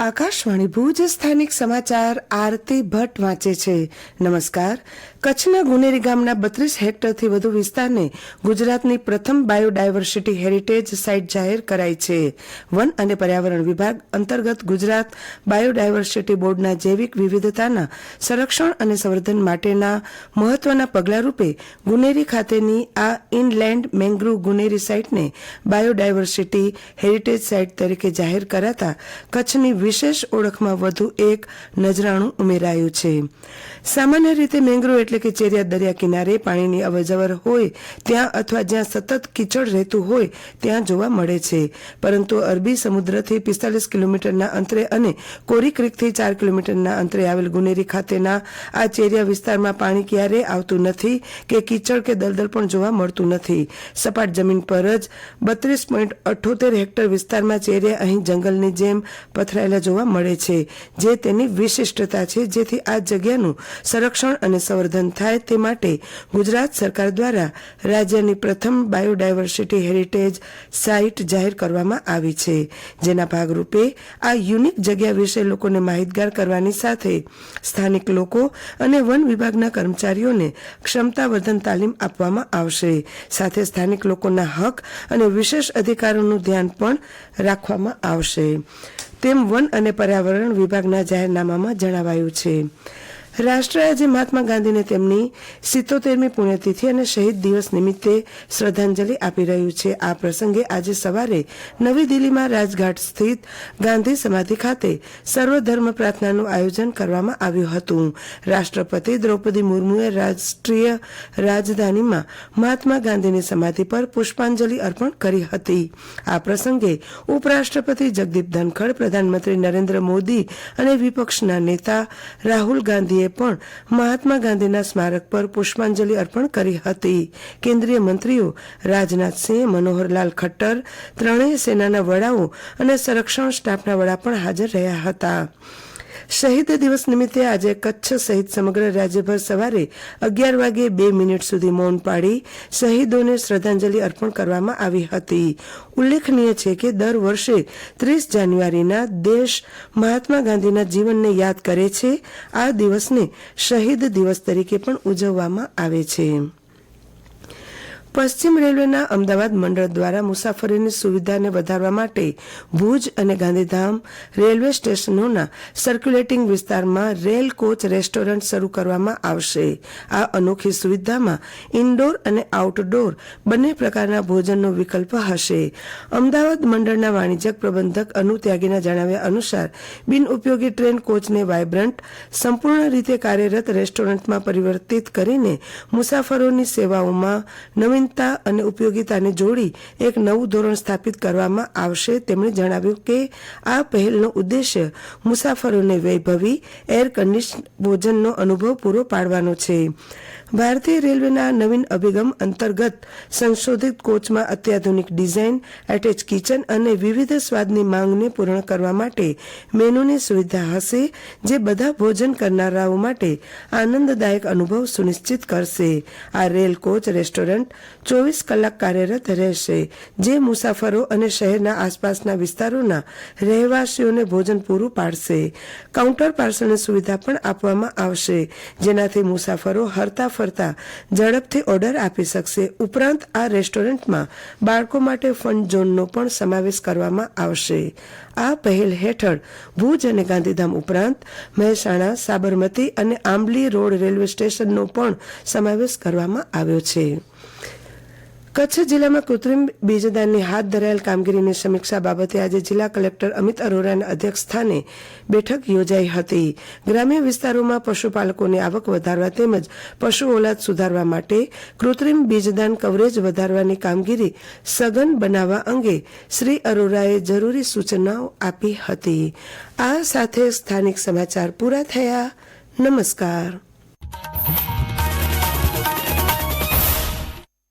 આકાશવાણી ભુજ સ્થાનિક સમાચાર આરતી ભટ્ટ વાંચે છે. નમસ્કાર. કચ્છના ગુનેરી ગામના 32 હેક્ટરથી વધુ વિસ્તારને ગુજરાતની પ્રથમ બાયોડાયવર્સિટી હેરિટેજ સાઇટ જાહેર કરાઈ છે. વન અને પર્યાવરણ વિભાગ અંતર્ગત ગુજરાત બાયોડાયવર્સિટી બોર્ડના જૈવિક વિવિધતાના સંરક્ષણ અને સંવર્ધન માટેના મહત્વના પગલારૂપે ગુનેરી ખાતેની આ ઇનલેન્ડ મેંગ્રુવ ગુનેરી સાઇટને બાયોડાયવર્સિટી હેરિટેજ સાઇટ તરીકે જાહેર કરાતા કચ્છની વિશેષ ઓળખમાં વધુ એક નજરાણું ઉમેરાયું છે. સામાન્ય રીતે મેંગ્રોવ એટલે કે ચેરિયા દરિયા કિનારે પાણીની અવરજવર હોય ત્યાં અથવા જ્યાં સતત કીચડ રહેતું હોય ત્યાં જોવા મળે છે. પરંતુ અરબી સમુદ્રથી 45 કિલોમીટરના અંતરે અને કોરી ક્રીકથી 4 કિલોમીટરના અંતરે આવેલ ગુનેરી ખાતેના આ ચેરિયા વિસ્તારમાં પાણી ક્યારેય આવતું નથી કે કીચડ કે દલદલ પણ જોવા મળતું નથી. સપાટ જમીન પર જ 32.78 હેક્ટર વિસ્તારમાં ચેરિયા અહીં જંગલની જેમ પથરાયેલા જોવા મળે છે, જે તેની વિશિષ્ટતા છે. જેથી આ જગ્યાનું સંરક્ષણ અને સંવર્ધન થાય તે માટે ગુજરાત સરકાર દ્વારા રાજ્યની પ્રથમ બાયોડાયવર્સિટી હેરિટેજ સાઇટ જાહેર કરવામાં આવી છે. જેના ભાગરૂપે આ યુનિક જગ્યા વિશે લોકોને માહિતગાર કરવાની સાથે સ્થાનિક લોકો અને વન વિભાગના કર્મચારીઓને ક્ષમતાવર્ધન તાલીમ આપવામાં આવશે. સાથે સ્થાનિક લોકોના હક અને વિશેષ અધિકારોનું ધ્યાન પણ રાખવામાં આવશે તેમ વન અને પર્યાવરણ વિભાગના જાહેરનામામાં જણાવાયું છે. રાષ્ટ્ર આજે મહાત્મા ગાંધીને તેમની 77મી પુણ્યતિથિ અને શહીદ દિવસ નિમિત્તે શ્રદ્ધાંજલિ આપી રહ્યું છે. આ પ્રસંગે આજે સવારે નવી દિલ્હીમાં રાજઘાટ સ્થિત ગાંધી સમાધિ ખાતે સર્વધર્મ પ્રાર્થનાનું આયોજન કરવામાં આવ્યું હતું. રાષ્ટ્રપતિ દ્રૌપદી મુર્મુએ રાષ્ટ્રીય રાજધાનીમાં મહાત્મા ગાંધીની સમાધિ પર પુષ્પાંજલિ અર્પણ કરી હતી. આ પ્રસંગે ઉપરાષ્ટ્રપતિ જગદીપ ધનખડ, પ્રધાનમંત્રી નરેન્દ્ર મોદી અને વિપક્ષના નેતા રાહુલ ગાંધીએ પણ મહાત્મા ગાંધીના સ્મારક પર પુષ્પાંજલિ અર્પણ કરી હતી. કેન્દ્રીય મંત્રીઓ રાજનાથસિંહ, મનોહરલાલ ખટ્ટર, ત્રણેય સેનાના વડાઓ અને સંરક્ષણ સ્ટાફના વડા પણ હાજર રહ્યા હતા. શહીદ દિવસ નિમિત્તે આજે કચ્છ સહિત સમગ્ર રાજ્યભર સવારે 11 વાગ્યે 2 મિનિટ સુધી મૌન પાળી શહીદોને શ્રદ્ધાંજલિ અર્પણ કરવામાં આવી હતી. ઉલ્લેખનીય છે કે દર વર્ષે 30 જાન્યુઆરીના દેશ મહાત્મા ગાંધીના જીવનને યાદ કરે છે. આ દિવસને શહીદ દિવસ તરીકે પણ ઉજવવામાં આવે છે. પશ્ચિમ રેલવેના અમદાવાદ મંડળ દ્વારા મુસાફરીની સુવિધાને વધારવા માટે ભુજ અને ગાંધીધામ રેલવે સ્ટેશનોના સર્ક્યુલેટિંગ વિસ્તારમાં રેલ કોચ રેસ્ટોરન્ટ શરૂ કરવામાં આવશે. આ અનોખી સુવિધામાં ઇન્ડોર અને આઉટડોર બંને પ્રકારના ભોજનનો વિકલ્પ હશે. અમદાવાદ મંડળના વાણિજ્યક પ્રબંધક અનુ ત્યાગીના જણાવ્યા અનુસાર બિનઉપયોગી ટ્રેન કોચને વાયબ્રન્ટ, સંપૂર્ણ રીતે કાર્યરત રેસ્ટોરન્ટમાં પરિવર્તિત કરીને મુસાફરોની સેવાઓમાં નવીન અને ઉપયોગિતાને જોડી એક નવું ધોરણ સ્થાપિત કરવામાં આવશે. તેમણે જણાવ્યું કે આ પહેલનો ઉદ્દેશ્ય મુસાફરોને વૈભવી એર કન્ડિશન ભોજનનો અનુભવ પૂરો પાડવાનો છે. ભારતીય રેલવેના નવીન અભિગમ અંતર્ગત સંશોધિત કોચમાં અત્યાધુનિક ડિઝાઇન, એટેચ કિચન અને વિવિધ સ્વાદની માંગને પૂર્ણ કરવા માટે મેનુની સુવિધા હશે, જે બધા ભોજન કરનારાઓ માટે આનંદદાયક અનુભવ સુનિશ્ચિત કરશે. આ રેલ કોચ રેસ્ટોરન્ટ 24 કલાક કાર્યરત રહેશે, જે મુસાફરો અને શહેરના આસપાસના વિસ્તારોના રહેવાસીઓને ભોજન પૂરું પાડશે. કાઉન્ટર પાર્સલની સુવિધા પણ આપવામાં આવશે, જેનાથી મુસાફરો હરતા ફરતા ઝડપથી ઓર્ડર આપી શકશે. ઉપરાંત આ રેસ્ટોરન્ટમાં બાળકો માટે ફન ઝોનનો પણ સમાવેશ કરવામાં આવશે. આ પહેલ હેઠળ ભુજ અને ગાંધીધામ ઉપરાંત મહેસાણા, સાબરમતી અને આંબલી રોડ રેલવે સ્ટેશનનો પણ સમાવેશ કરવામાં આવ્યો છે. કચ્છ જિલ્લામાં કૃત્રિમ બીજદાનની હાથ ધરાયેલ કામગીરીની સમીક્ષા બાબતે આજે જિલ્લા કલેક્ટર અમિત અરોરાના અધ્યક્ષસ્થાને બેઠક યોજાઈ હતી. ગ્રામ્ય વિસ્તારોમાં પશુપાલકોની આવક વધારવા તેમજ પશુ ઓલાદ સુધારવા માટે કૃત્રિમ બીજદાન કવરેજ વધારવાની કામગીરી સઘન બનાવવા અંગે શ્રી અરોરાએ જરૂરી સૂચનાઓ આપી હતી. આ સાથે સ્થાનિક સમાચાર પૂરા થયા. નમસ્કાર.